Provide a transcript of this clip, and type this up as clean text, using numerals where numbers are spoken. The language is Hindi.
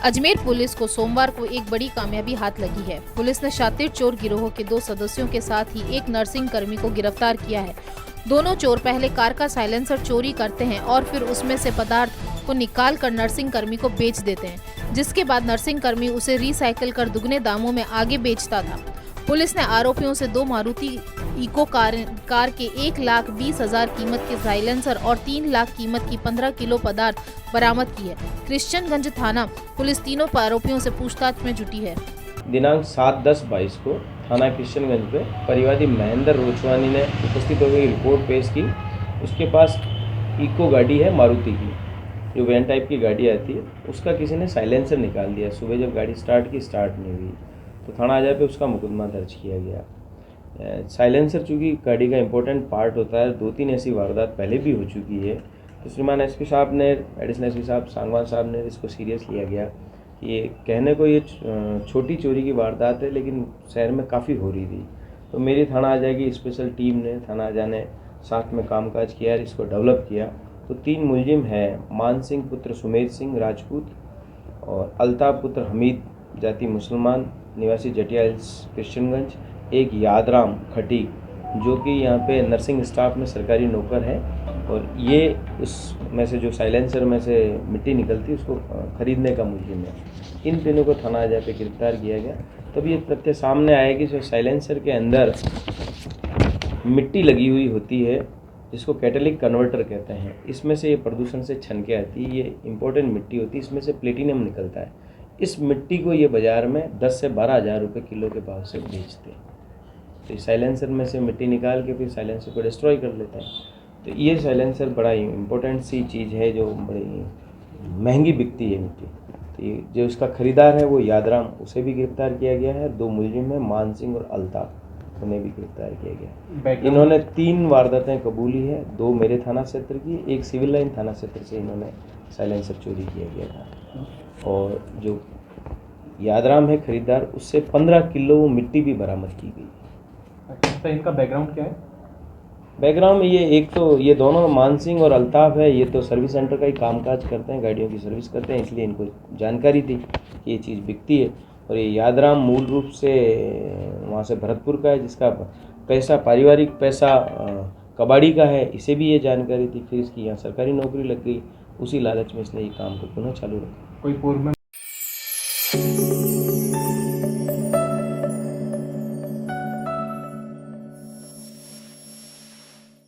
अजमेर पुलिस को सोमवार को एक बड़ी कामयाबी हाथ लगी है। पुलिस ने शातिर चोर गिरोह के 2 सदस्यों के साथ ही एक नर्सिंग कर्मी को गिरफ्तार किया है। दोनों चोर पहले कार का साइलेंसर चोरी करते हैं और फिर उसमें से पदार्थ को निकाल कर नर्सिंग कर्मी को बेच देते हैं, जिसके बाद नर्सिंग कर्मी उसे रिसाइकिल कर दुगने दामों में आगे बेचता था। पुलिस ने आरोपियों से 2 मारुति इको कार के 1,20,000 कीमत के साइलेंसर और 3 लाख कीमत की 15 किलो पदार्थ बरामद की है। क्रिश्चियनगंज थाना पुलिस तीनों आरोपियों से पूछताछ में जुटी है। दिनांक 7/10/22 को थाना क्रिश्चियनगंज पे परिवादी महेंद्र रोचवानी ने उपस्थित होकर रिपोर्ट पेश की। उसके पास इको गाड़ी है मारुति की, जो वैन टाइप की गाड़ी आती है, उसका किसी ने साइलेंसर निकाल दिया। सुबह जब गाड़ी स्टार्ट नहीं हुई तो थाना आजा पे उसका मुकदमा दर्ज किया गया। साइलेंसर चूँकि गाड़ी का इम्पोर्टेंट पार्ट होता है, 2-3 ऐसी वारदात पहले भी हो चुकी है, तो श्रीमान एसपी साहब ने, एडिशनल एसपी साहब सांगवान साहब ने इसको सीरियस लिया गया कि ये कहने को ये छोटी चोरी की वारदात है, लेकिन शहर में काफ़ी हो रही थी। तो मेरी थाना आजा की स्पेशल टीम ने, थाना आजा ने साथ में कामकाज किया और इसको डेवलप किया। तो 3 मुलजिम हैं, मान सिंह पुत्र सुमेर सिंह राजपूत और अल्ताफ पुत्र हमीद जाति मुसलमान निवासी जटिया हिल्स क्रिश्चियनगंज, एक यादराम खटी जो कि यहाँ पे नर्सिंग स्टाफ में सरकारी नौकर है, और ये उसमें से जो साइलेंसर में से मिट्टी निकलती है उसको खरीदने का मुलजिम है। इन तीनों को थाना आजा पे गिरफ्तार किया गया। तब ये तथ्य सामने आया कि जो साइलेंसर के अंदर मिट्टी लगी हुई होती है, जिसको कैटालिटिक कन्वर्टर कहते हैं, इसमें से ये प्रदूषण से छन के आती है। ये इम्पोर्टेंट मिट्टी होती है, इसमें से प्लेटिनम निकलता है। इस मिट्टी को ये बाज़ार में 10 से 12 हज़ार रुपये किलो के भाव से बेचते हैं। तो इस साइलेंसर में से मिट्टी निकाल के फिर साइलेंसर को डिस्ट्रॉय कर लेते हैं। तो ये साइलेंसर बड़ा इम्पोर्टेंट सी चीज़ है जो बड़ी महंगी बिकती है मिट्टी। तो ये जो उसका ख़रीदार है वो यादराम, उसे भी गिरफ्तार किया गया है। 2 मुलजिम हैं, मान सिंह और अल्ताफ, उन्हें भी गिरफ्तार किया गया। इन्होंने 3 वारदातें कबूली है, 2 मेरे थाना क्षेत्र की, एक सिविल लाइन थाना क्षेत्र से इन्होंने साइलेंसर चोरी किया गया था। और जो यादराम है खरीदार, उससे 15 किलो मिट्टी भी बरामद की गई। अच्छा, तो इनका बैकग्राउंड क्या है? बैकग्राउंड में ये दोनों मान सिंह और अल्ताफ है, ये तो सर्विस सेंटर का ही कामकाज करते हैं, गाड़ियों की सर्विस करते हैं, इसलिए इनको जानकारी थी कि ये चीज़ बिकती है। और ये यादराम मूल रूप से वहाँ से भरतपुर का है, जिसका पैसा, पारिवारिक पैसा कबाड़ी का है, इसे भी ये जानकारी थी। फिर इसकी यहाँ सरकारी नौकरी लग गई, उसी लालच में इसने ये काम को पुनः चालू रखा। कोई पूर्व में